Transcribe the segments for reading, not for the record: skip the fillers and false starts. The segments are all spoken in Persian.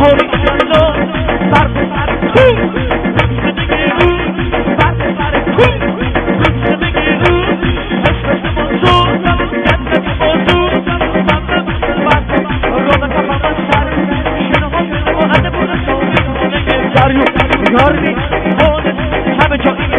بهاری انشالله سر به سر کوم زندگی رو سر به سر کوم زندگی رو عشق موضوع جنت موضوع روز کفم سر شنو ها ادبون سومی داریو یاری هون همه جایی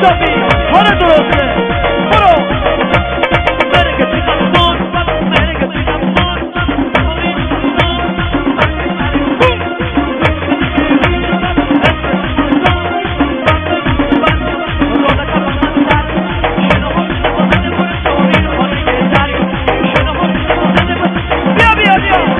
صافی حالا درسته برو مرگه تیغم بون مرگه تیغم بون بیا بیا بیا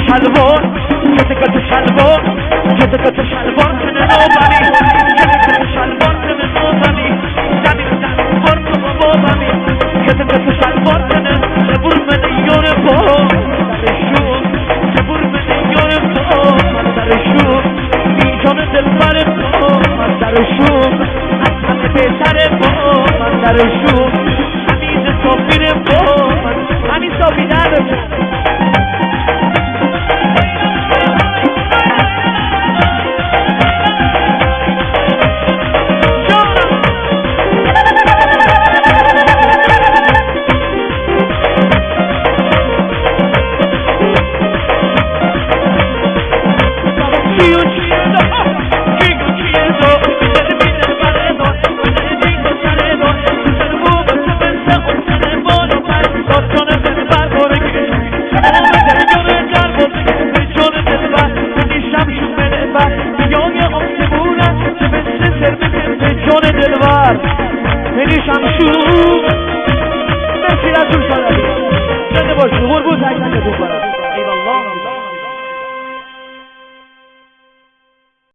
شلوار کتک تو شلوار کتک تو شلوار کنه نوبانی کتک تو شلوار کنه نوبانی زمین شلوار کنه بابانی کتک تو شلوار کنه شبور من یاره با درشون شبور من یاره با من درشون بیجان دلبر با من درشون از همه بهتره با من درشون همین صافیر با من همین صافی نداره خیلی شمشون مرسی رسول صادقی زنده باشی قربون تک تکتون کنم